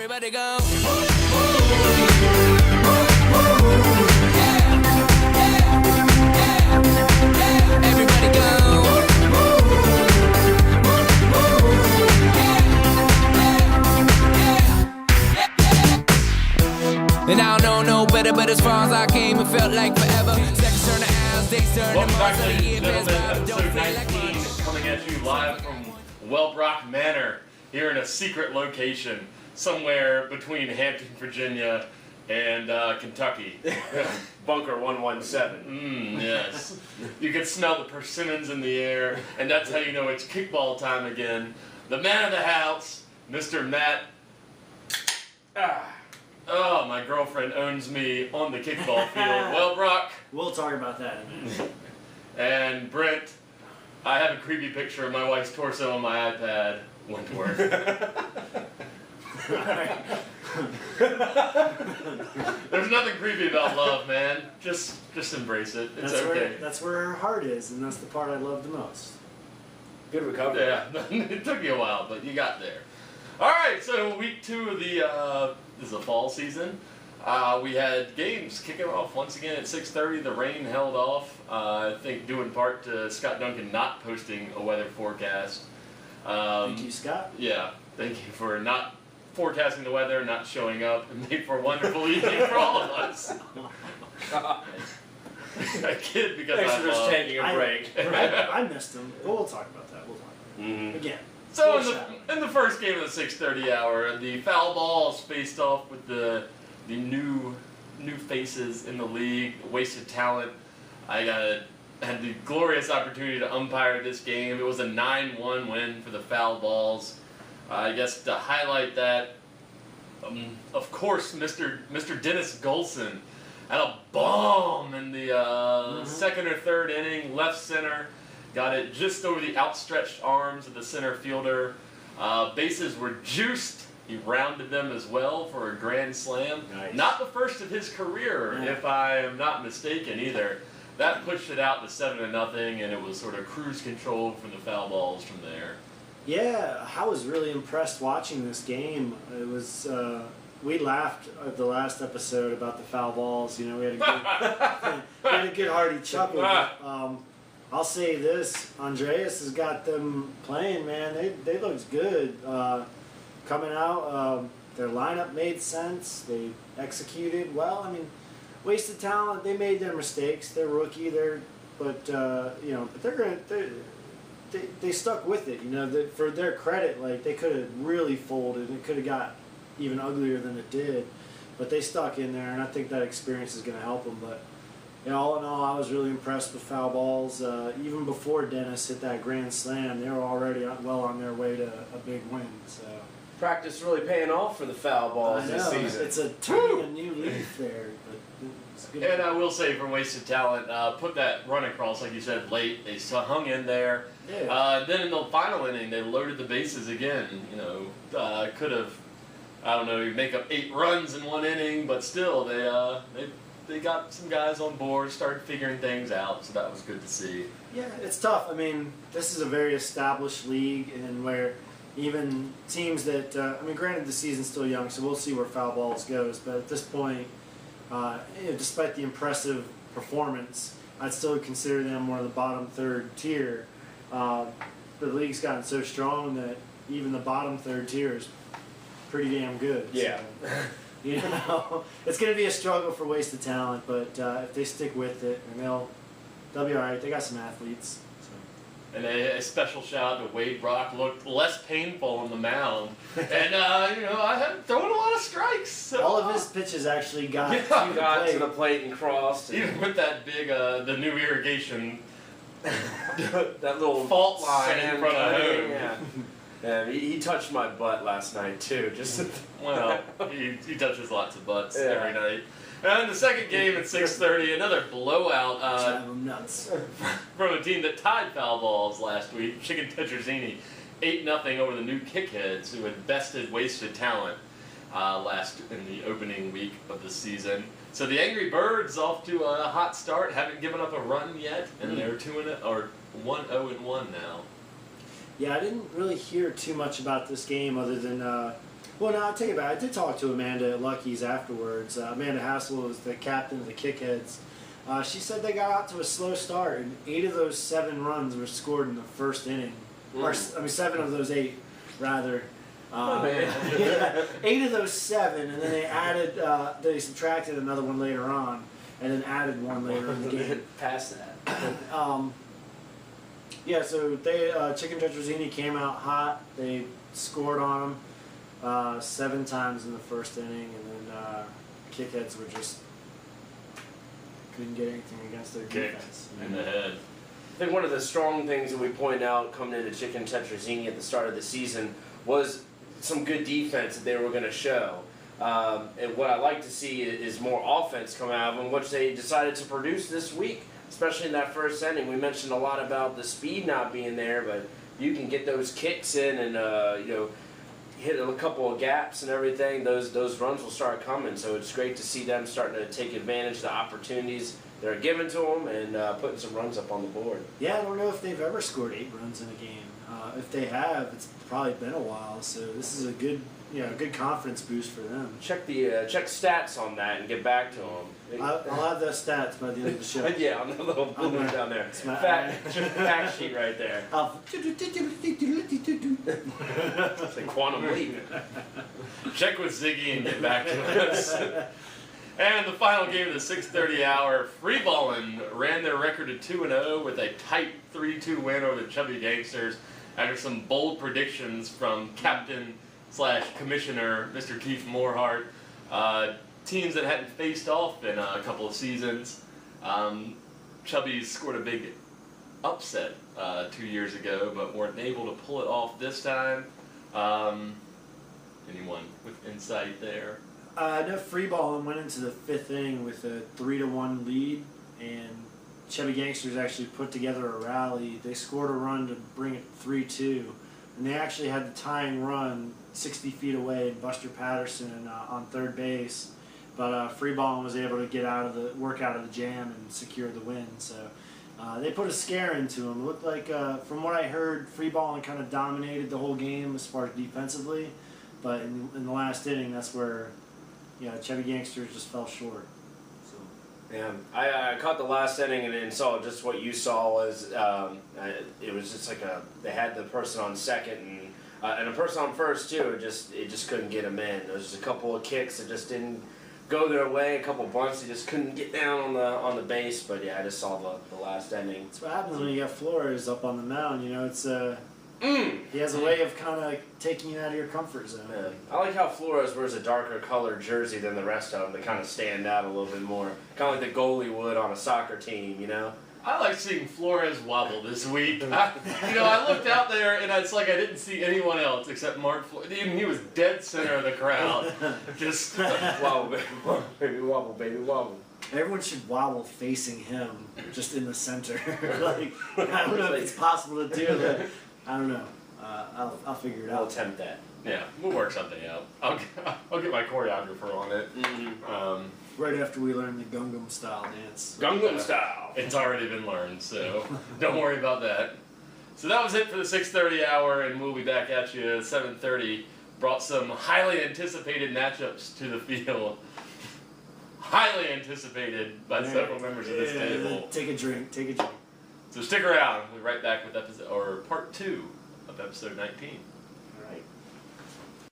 Everybody go. Everybody go. And I don't know no better, but as far as I came, it felt like forever. Seconds turn to hours, days turn to Welcome back, months, so the ladies year and passed gentlemen, by, but don't episode feel like 19, much. coming at you live from Wellbrock Manor, here in a secret location, somewhere between Hampton, Virginia, and Kentucky. Bunker 117. Yes. You can smell the persimmons in the air, and that's how you know it's kickball time again. The man of the house, Mr. Matt. Oh, my girlfriend owns me on the kickball field. Well, Brock. We'll talk about that in a minute. And Brent, I have a creepy picture of my wife's torso on my iPad. Went to work. There's nothing creepy about love, man. Just embrace it. It's okay. That's where her heart is, and that's the part I love the most. Good recovery. Yeah, it took you a while, but you got there. All right, so week 2 of the this is the fall season. We had games kicking off once again at 6:30. The rain held off. I think due in part to Scott Duncan not posting a weather forecast. Thank you, Scott. Yeah, thank you for not forecasting the weather, not showing up, and made for a wonderful evening for all of us. I kid because Thanks for just taking a break. I missed him. We'll talk about that. Again. So in the first game of the 6:30 hour, the foul balls faced off with the new faces in the league, wasted talent. I had the glorious opportunity to umpire this game. It was a 9-1 win for the foul balls. I guess to highlight that, of course, Mr. Dennis Golson had a bomb in the second or third inning, left center. Got it just over the outstretched arms of the center fielder. Bases were juiced. He rounded them as well for a grand slam. Nice. Not the first of his career, if I am not mistaken either. That pushed it out to 7-0, and it was sort of cruise control from the foul balls from there. Yeah, I was really impressed watching this game. It was we laughed at the last episode about the foul balls. You know, we had a good hearty chuckle. I'll say this: Andreas has got them playing. Man, they looked good coming out. Their lineup made sense. They executed well. I mean, wasted talent. They made their mistakes. They're rookie. But they stuck with it. You know, for their credit, like they could have really folded. It could have got even uglier than it did, but they stuck in there, and I think that experience is going to help them. But all in all, I was really impressed with foul balls. Even before Dennis hit that grand slam, they were already well on their way to a big win. So Practice really paying off for the foul balls this season. It's a turning a new leaf there. But it's good. And I will say, for wasted talent, put that run across, like you said, late. They hung in there. Yeah. Then in the final inning, they loaded the bases again. You know, could have, I don't know, make up 8 runs in one inning, but still, they got some guys on board, started figuring things out, so that was good to see. Yeah, it's tough. I mean, this is a very established league, and where even teams that, granted the season's still young, so we'll see where foul balls goes, but at this point, despite the impressive performance, I'd still consider them one of the bottom third tier. The league's gotten so strong that even the bottom third tier is pretty damn good. Yeah. So, you know, it's going to be a struggle for wasted talent, but if they stick with it, and they'll be all right. They got some athletes. So. And a special shout out to Wade Brock. Looked less painful on the mound, and I had thrown a lot of strikes. So. All of his pitches actually got to the plate and crossed. Even with that big, the new irrigation, that little fault line in front of home. Yeah. Yeah, he touched my butt last night too. Well, he touches lots of butts every night. And the second game at 6:30, another blowout nuts. from a team that tied foul balls last week. Chicken Tetrazzini, 8-0 over the new Kickheads, who had bested wasted talent last in the opening week of the season. So the Angry Birds off to a hot start, haven't given up a run yet, and they're 1-0-1 now. Yeah, I didn't really hear too much about this game other than Well, no, I'll take it back. I did talk to Amanda at Lucky's afterwards. Amanda Hassel was the captain of the Kickheads. She said they got out to a slow start, and 8 of those 7 runs were scored in the first inning. Or, 7 of those 8, rather. Yeah, 8 of those 7, and then they added, they subtracted another one later on, and then added one later in the game. Past that. Yeah, so they Chicken Tetrazzini came out hot. They scored on them 7 times in the first inning, and then Kickheads were just couldn't get anything against their defense. In the head. I think one of the strong things that we pointed out coming into Chicken Tetrazzini at the start of the season was some good defense that they were going to show. And what I like to see is more offense come out of them, which they decided to produce this week, especially in that first inning. We mentioned a lot about the speed not being there, but you can get those kicks in and hit a couple of gaps and everything. Those runs will start coming. So it's great to see them starting to take advantage of the opportunities that are given to them and putting some runs up on the board. Yeah, I don't know if they've ever scored 8 runs in a game. If they have, it's probably been a while. So this is a good, good confidence boost for them. Check stats on that and get back to them. I'll have the stats by the end of the show. Yeah, on the little blue down there. Fact sheet right there. It's like quantum leap. Check with Ziggy and get back to us. And the final game of the 6:30 hour, Freeballin ran their record to 2-0 with a tight 3-2 win over the Chubby Gangsters after some bold predictions from Captain/Commissioner Mr. Keith Morehart. Teams that hadn't faced off in a couple of seasons. Chubbies scored a big upset 2 years ago, but weren't able to pull it off this time. Anyone with insight there? I know Freeballin went into the 5th inning with a 3-1 lead, and Chubby Gangsters actually put together a rally. They scored a run to bring it 3-2, and they actually had the tying run 60 feet away in Buster Patterson on third base. But Freeballin was able to work out of the jam and secure the win. So they put a scare into them. It looked like, from what I heard, Freeballin kind of dominated the whole game as far as defensively. But in the last inning, that's where Chubby Gangsters just fell short. So. Yeah, I caught the last inning and saw just what you saw was it was just like they had the person on second and a person on first too. It just couldn't get them in. There was just a couple of kicks that just didn't go their way. A couple of bunts, they just couldn't get down on the base. But yeah, I just saw the last inning. That's what happens when you got Flores up on the mound. It's he has a way of kind of taking you out of your comfort zone. Yeah. I like how Flores wears a darker colored jersey than the rest of them. They kind of stand out a little bit more, kind of like the goalie would on a soccer team. I like seeing Flores wobble this week. I looked out there and it's like I didn't see anyone else except Mark Flores. Even he was dead center of the crowd. Just wobble, baby, wobble, baby, wobble. Everyone should wobble facing him, just in the center. I don't know if it's possible to do that. I don't know. I'll figure it out. I'll attempt that. Yeah, we'll work something out. I'll get my choreographer on it. Mm-hmm. Right after we learn the Gangnam style dance. Gangnam style. It's already been learned, so don't worry about that. So that was it for the 6:30 hour, and we'll be back at you at 7:30. Brought some highly anticipated matchups to the field. Highly anticipated by several members of this table. Take a drink. So stick around. We'll be right back with part 2 of episode 19.